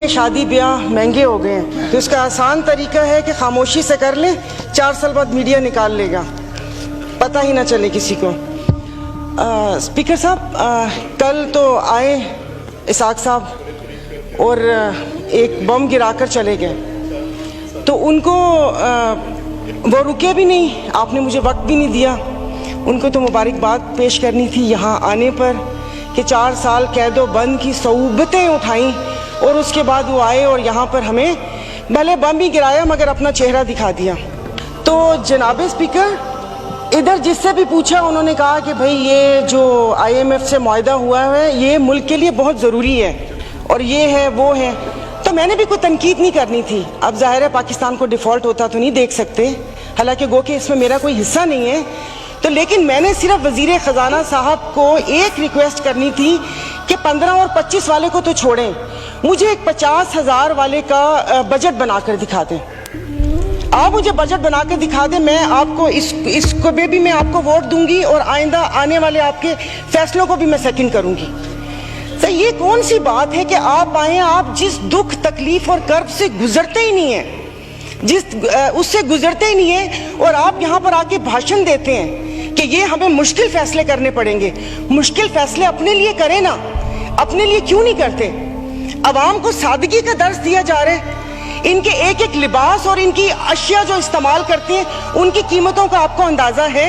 شادی بیاہ مہنگے ہو گئے ہیں تو اس کا آسان طریقہ ہے کہ خاموشی سے کر لیں، 4 سال بعد میڈیا نکال لے گا، پتہ ہی نہ چلے کسی کو۔ اسپیکر صاحب، کل تو آئے اسحاق صاحب اور ایک بم گرا کر چلے گئے، تو ان کو وہ رکے بھی نہیں، آپ نے مجھے وقت بھی نہیں دیا۔ ان کو تو مبارکباد پیش کرنی تھی یہاں آنے پر کہ 4 سال قید و بند کی صعوبتیں اٹھائیں اور اس کے بعد وہ آئے اور یہاں پر ہمیں بھلے بم ہی گرایا مگر اپنا چہرہ دکھا دیا۔ تو جناب اسپیکر، ادھر جس سے بھی پوچھا انہوں نے کہا کہ بھئی یہ جو IMF سے معاہدہ ہوا ہے یہ ملک کے لیے بہت ضروری ہے اور یہ ہے وہ ہے، تو میں نے بھی کوئی تنقید نہیں کرنی تھی۔ اب ظاہر ہے پاکستان کو ڈیفالٹ ہوتا تو نہیں دیکھ سکتے، حالانکہ گو کہ اس میں میرا کوئی حصہ نہیں ہے، تو لیکن میں نے صرف وزیر خزانہ صاحب کو ایک ریکویسٹ کرنی تھی کہ 15 اور 25 والے کو تو چھوڑیں، مجھے ایک 50,000 والے کا بجٹ بنا کر دکھا دیں۔ آپ مجھے بجٹ بنا کر دکھا دیں، میں آپ کو اس کو بھی میں آپ کو ووٹ دوں گی اور آئندہ آنے والے آپ کے فیصلوں کو بھی میں سیکنڈ کروں گی۔ تو یہ کون سی بات ہے کہ آپ آئیں، آپ جس دکھ تکلیف اور کرب سے گزرتے ہی نہیں ہیں، اس سے گزرتے ہی نہیں ہیں، اور آپ یہاں پر آ کے بھاشن دیتے ہیں کہ یہ ہمیں مشکل فیصلے کرنے پڑیں گے۔ مشکل فیصلے اپنے لیے کریں نا، اپنے لیے کیوں نہیں کرتے؟ عوام کو سادگی کا درس دیا جا رہا ہے، ان کے ایک ایک لباس اور ان کی اشیاء جو استعمال کرتے ہیں ان کی قیمتوں کا آپ کو اندازہ ہے؟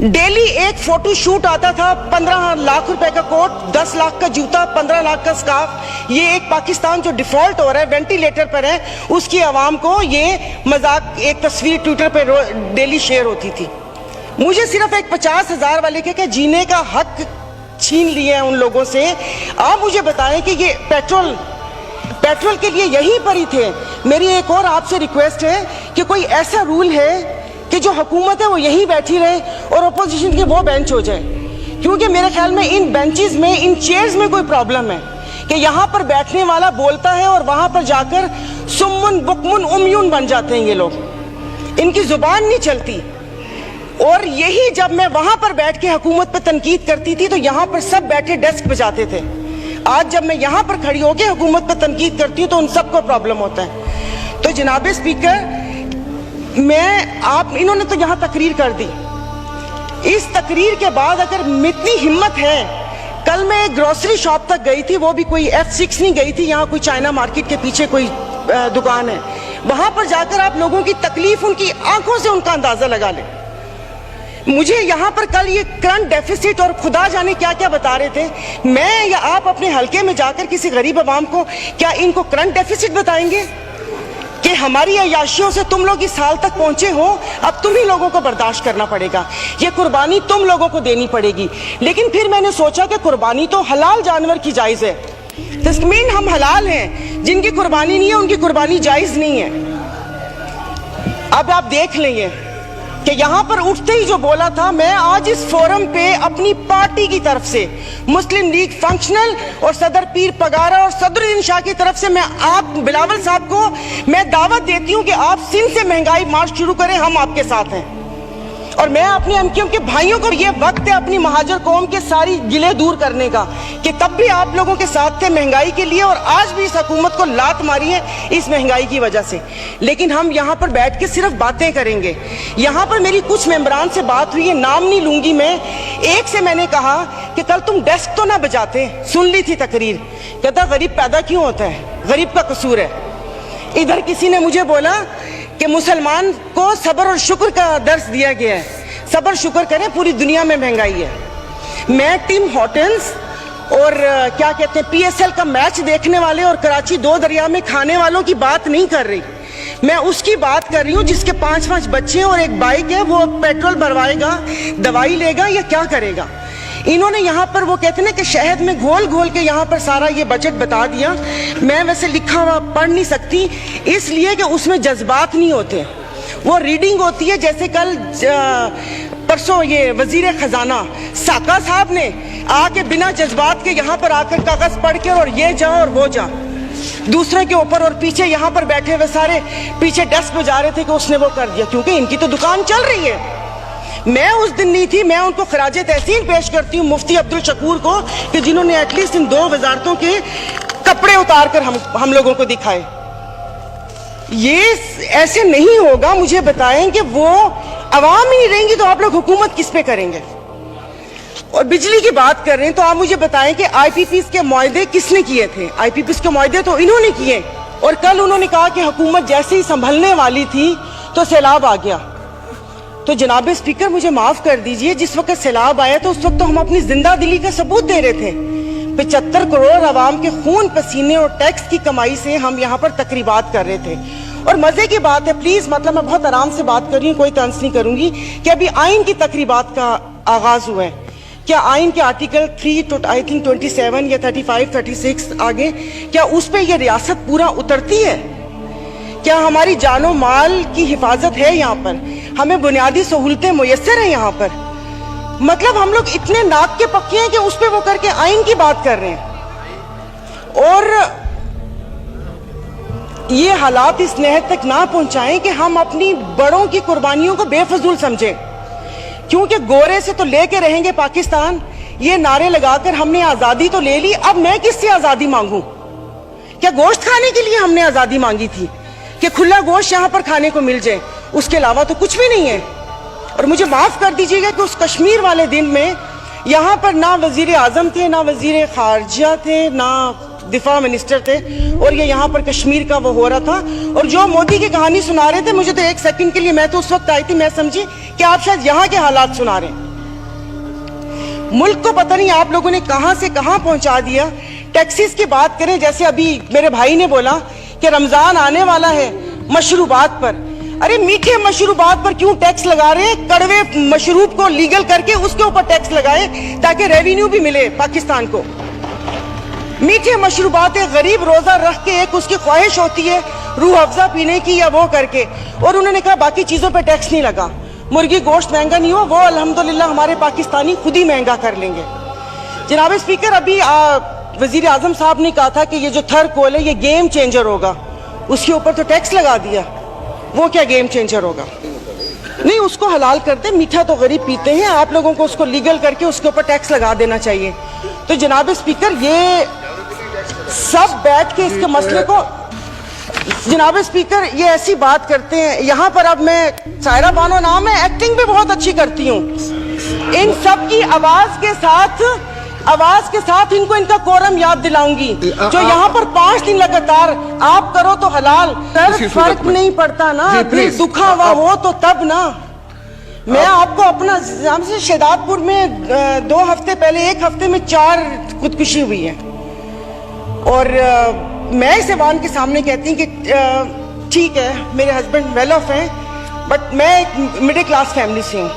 ڈیلی ایک فوٹو شوٹ آتا تھا، 15 لاکھ روپے کا کوٹ، 10 لاکھ کا جوتا، 15 لاکھ کا سکارف۔ یہ ایک پاکستان جو ڈیفالٹ ہو رہا ہے، وینٹیلیٹر پر ہے، اس کی عوام کو یہ مذاق ایک تصویر ٹویٹر پہ ڈیلی شیئر ہوتی تھی۔ مجھے صرف ایک 50,000 والے کہ جینے کا حق چھین لیے ہیں ان لوگوں سے۔ آپ مجھے بتائیں کہ یہ پیٹرول کے لیے یہیں پر ہی تھے۔ میری ایک اور آپ سے ریکویسٹ ہے کہ کوئی ایسا رول ہے کہ جو حکومت ہے وہ یہیں بیٹھی رہے اور اپوزیشن کے وہ بینچ ہو جائے، کیونکہ میرے خیال میں ان بینچز میں، ان چیئرز میں کوئی پرابلم ہے کہ یہاں پر بیٹھنے والا بولتا ہے اور وہاں پر جا کر سمن بکمن امیون بن جاتے ہیں یہ لوگ، ان کی زبان نہیں چلتی۔ اور یہی جب میں وہاں پر بیٹھ کے حکومت پہ تنقید کرتی تھی تو یہاں پر سب بیٹھے ڈیسک بجاتے تھے۔ آج جب میں یہاں پر کھڑی ہو کے حکومت پہ تنقید کرتی ہوں تو ان سب کو پرابلم ہوتا ہے۔ تو جناب اسپیکر، انہوں نے تو یہاں تقریر کر دی، اس تقریر کے بعد اگر اتنی ہمت ہے، کل میں ایک گروسری شاپ تک گئی تھی، وہ بھی کوئی F6 نہیں گئی تھی، یہاں کوئی چائنا مارکیٹ کے پیچھے کوئی دکان ہے، وہاں پر جا کر آپ لوگوں کی تکلیف ان کی آنکھوں سے ان کا اندازہ لگا لیں۔ مجھے یہاں پر کل یہ کرنٹ ڈیفیسٹ اور خدا جانے کیا کیا بتا رہے تھے، میں یا آپ اپنے حلقے میں جا کر کسی غریب عوام کو کیا ان کو کرنٹ ڈیفیسٹ بتائیں گے کہ ہماری عیاشیوں سے تم لوگ اس حال تک پہنچے ہو، اب تم ہی لوگوں کو برداشت کرنا پڑے گا، یہ قربانی تم لوگوں کو دینی پڑے گی۔ لیکن پھر میں نے سوچا کہ قربانی تو حلال جانور کی جائز ہے، تسمین ہم حلال ہیں، جن کی قربانی نہیں ہے ان کی قربانی جائز نہیں ہے۔ اب آپ دیکھ لیں گے کہ یہاں پر اٹھتے ہی جو بولا تھا، میں آج اس فورم پہ اپنی پارٹی کی طرف سے، مسلم لیگ فنکشنل اور صدر پیر پگارا اور صدر الدین شاہ کی طرف سے، میں آپ بلاول صاحب کو میں دعوت دیتی ہوں کہ آپ سندھ سے مہنگائی مارچ شروع کریں، ہم آپ کے ساتھ ہیں۔ اور میں اپنے ایم کیو کے بھائیوں کو یہ وقت ہے اپنی مہاجر قوم کے ساری گلے دور کرنے کا کہ تب بھی آپ لوگوں کے ساتھ تھے مہنگائی کے لیے، اور آج بھی اس حکومت کو لات ماری ہے اس مہنگائی کی وجہ سے، لیکن ہم یہاں پر بیٹھ کے صرف باتیں کریں گے۔ یہاں پر میری کچھ ممبران سے بات ہوئی ہے، نام نہیں لوں گی میں، ایک سے میں نے کہا کہ کل تم ڈیسک تو نہ بجاتے، سن لی تھی تقریر، کہتا غریب پیدا کیوں ہوتا ہے، غریب کا قصور ہے۔ ادھر کسی نے مجھے بولا کہ مسلمان کو صبر اور شکر کا درس دیا گیا ہے، صبر شکر کریں، پوری دنیا میں مہنگائی ہے۔ میں ٹیم ہارٹنز اور کیا کہتے ہیں PSL کا میچ دیکھنے والے اور کراچی 2 دریا میں کھانے والوں کی بات نہیں کر رہی، میں اس کی بات کر رہی ہوں جس کے 5 بچے ہیں اور ایک بائک ہے، وہ پیٹرول بھروائے گا، دوائی لے گا یا کیا کرے گا۔ انہوں نے یہاں پر وہ کہتے ہیں کہ شہد میں گھول گھول کے یہاں پر سارا یہ بجٹ بتا دیا۔ میں ویسے لکھا ہوا پڑھ نہیں سکتی اس لیے کہ اس میں جذبات نہیں ہوتے، وہ ریڈنگ ہوتی ہے۔ جیسے کل پرسوں یہ وزیر خزانہ ساکا صاحب نے آ کے بنا جذبات کے یہاں پر آ کر کاغذ پڑھ کے اور یہ جا اور وہ جا دوسرے کے اوپر، اور پیچھے یہاں پر بیٹھے ہوئے سارے پیچھے ڈیسک پہ جا رہے تھے کہ اس نے وہ کر دیا، کیونکہ ان کی تو دکان چل رہی ہے۔ میں اس دن نہیں تھی، میں ان کو خراج تحسین پیش کرتی ہوں مفتی عبدالشکور کو کہ جنہوں نے ایٹ لیسٹ ان 2 وزارتوں کے कपड़े उतार कर हम लोगों को दिखाए। ये ऐसे नहीं होगा। मुझे बताएं कि वो आवाम ही नहीं रहेंगी तो आप लोग हुकूमत किस पे करेंगे? और बिजली की बात कर रहे हैं तो आप मुझे बताएं कि आईपीपीस के मुआहदे किसने किए थे? आईपीपीस के मुआहदे तो इन्होंने किए, और कल उन्होंने कहा कि हुकूमत जैसे ही संभलने वाली थी तो सैलाब आ गया। तो जनाब स्पीकर मुझे माफ कर दीजिए, जिस वक्त सैलाब आया तो उस वक्त तो हम अपनी जिंदा दिली का सबूत दे रहे थे। 75 करोड़ आवाम के खून पसीने और टैक्स की कमाई से हम यहाँ पर तकरीबात कर रहे थे। और मजे की बात है, प्लीज मतलब मैं बहुत आराम से बात कर रही हूँ, कोई तंज नहीं करूंगी, कि अभी आइन की तकरीबात का आगाज हुआ है। क्या आइन के आर्टिकल 3 आई थिंक 27 या 35 36 आगे, क्या उस पर यह रियासत पूरा उतरती है? क्या हमारी जानो माल की हिफाजत है? यहाँ पर हमें बुनियादी सहूलतें मुयस्सर हैं यहाँ पर? मतलब हम लोग इतने नाक के पक्के हैं कि उस पर वो करके आइन की बात कर रहे हैं। और ये हालात इस नहद तक ना पहुंचाएं कि हम अपनी बड़ों की कुर्बानियों को बेफजूल समझें, क्योंकि गोरे से तो लेके रहेंगे पाकिस्तान, ये नारे लगाकर हमने आजादी तो ले ली, अब मैं किससे आजादी मांगूं? क्या गोश्त खाने के लिए हमने आजादी मांगी थी कि खुला गोश्त यहां पर खाने को मिल जाए? उसके अलावा तो कुछ भी नहीं है। और मुझे माफ कर दीजिएगा कि उस कश्मीर वाले दिन में यहां पर ना वजीर आजम थे, ना वजीर खारजा थे, ना दिफा मिनिस्टर थे, और ये यहाँ पर कश्मीर का वो हो रहा था। और जो मोदी की कहानी सुना रहे थे, मुझे तो एक सेकंड के लिए, मैं तो उस वक्त आई थी, मैं समझी कि आप शायद यहाँ के हालात सुना रहे हैं। मुल्क को पता नहीं आप लोगों ने कहां से कहां पहुंचा दिया। टैक्सीज की बात करें, जैसे अभी मेरे भाई ने बोला कि रमजान आने वाला है, मशरूबात पर, अरे मीठे मशरूबात पर क्यों टैक्स लगा रहे हैं? कड़वे मशरूब को लीगल करके उसके ऊपर टैक्स लगाए ताकि रेवेन्यू भी मिले पाकिस्तान को। मीठे मशरूबात, एक गरीब रोजा रख के एक उसकी ख्वाहिश होती है रूह अफ़ज़ा पीने की या वो करके, और उन्होंने कहा बाकी चीजों पे टैक्स नहीं लगा। मुर्गी गोश्त महंगा नहीं हो, वो अल्हम्दुलिल्लाह हमारे पाकिस्तानी खुद ही महंगा कर लेंगे। जनाब स्पीकर, अभी वजीर आजम साहब ने कहा था कि ये जो थर्ड कोल है ये गेम चेंजर होगा, उसके ऊपर तो टैक्स लगा दिया। वो क्या गेम चेंजर होगा? नहीं, उसको हलाल करते, मीठा तो गरीब पीते हैं, आप लोगों को उसको लीगल करके उसके ऊपर टैक्स लगा देना चाहिए। तो जनाब स्पीकर, ये सब बैठ के इसके मसले को, जनाब स्पीकर ये ऐसी बात करते हैं यहाँ पर। अब मैं, सायरा बानो नाम है, एक्टिंग भी बहुत अच्छी करती हूँ। इन सब की आवाज के साथ इनको इनका कोरम याद दिलाऊंगी। जो यहाँ पर 5 दिन लगातार आप करो तो हलाल, फर्क नहीं पड़ता ना, दुखा हुआ हो तो तब ना। मैं आपको अपना से शहदादपुर में 2 हफ्ते पहले, 1 हफ्ते में 4 खुदकुशी हुई है, और मैं इस ऐवान के सामने कहती हूँ कि ठीक है मेरे हस्बैंड वेल ऑफ हैं, बट मैं एक मिडिल क्लास फैमिली से हूँ।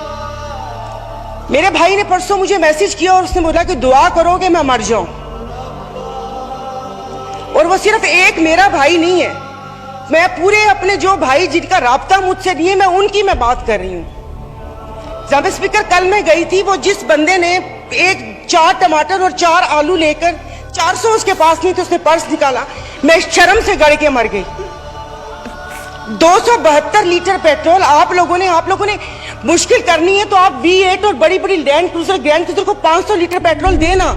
मेरे भाई ने परसों मुझे मैसेज किया और उसने बोला कि दुआ करो कि मैं मर जाऊं। और वो सिर्फ एक मेरा भाई नहीं है, मैं पूरे अपने जो भाई जिनका राब्ता मुझसे नहीं है, मैं उनकी मैं बात कर रही हूँ। जनाब स्पीकर, कल मैं गई थी, वो जिस बंदे ने 4 टमाटर और 4 आलू लेकर 400 उसके पास नहीं थे, उसने पर्स निकाला, मैं शर्म से गड़ के मर गई। 272 लीटर पेट्रोल आप लोगों ने मुश्किल करनी है तो आप V8 और बड़ी बड़ी ग्रैंड क्रूजर को 500 लीटर पेट्रोल देना,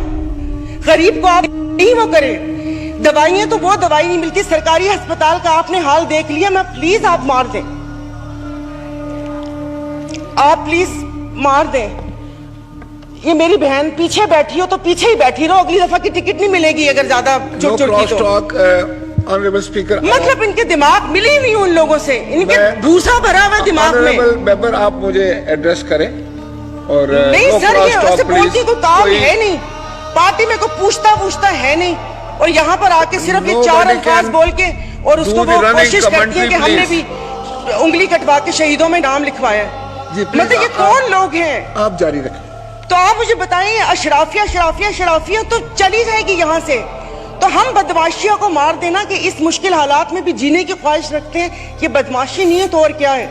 गरीब को आप नहीं वो करें। दवाइयां तो वो दवाई नहीं मिलती, सरकारी अस्पताल का आपने हाल देख लिया। मैं प्लीज आप मार दें, आप प्लीज मार दें। ये मेरी बहन पीछे बैठी हो तो पीछे ही बैठी रहो, अगली दफा की टिकट नहीं मिलेगी अगर ज्यादा चुट की तो। ऑनरेबल स्पीकर, मतलब इनके दिमाग मिले ही नहीं उन लोगों से, इनके भूसा भरा हुआ दिमाग में। मेंबर आप मुझे एड्रेस करें। और नहीं सर, ये ऐसे बोलती कोई काम है नहीं, पार्टी में कोई पूछता है नहीं, और यहाँ पर आके सिर्फ ये 4 अल्फाज बोल के और उसको वो कोशिश करती है कि हमने भी उंगली कटवा के शहीदों में नाम लिखवाया। मतलब ये कौन लोग हैं? आप जारी रखें। तो आप मुझे बताइए, अशराफिया तो चली जाएगी यहाँ से, तो हम बदमाशियों को मार देना कि इस मुश्किल हालात में भी जीने की ख्वाहिश रखते हैं, ये बदमाशी नहीं है तो और क्या है?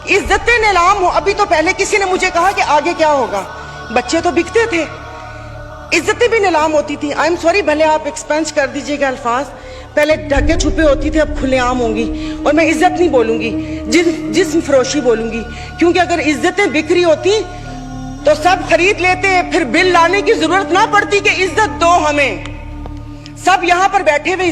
इज्जतें नीलाम हो। अभी तो पहले किसी ने मुझे कहा कि आगे क्या होगा, बच्चे तो बिकते थे, इज्जतें भी नीलाम होती थी। आई एम सॉरी, भले आप एक्सपेंस कर दीजिएगा अल्फाज, पहले ढके छुपे होती थे, अब खुलेआम होंगी। और मैं इज्जत नहीं बोलूंगी, जिस्म फरोशी बोलूंगी, क्योंकि अगर इज्जतें बिक्री होती तो सब खरीद लेते, फिर बिल लाने की जरूरत ना पड़ती कि इज्जत दो हमें। सब यहाँ पर बैठे हुए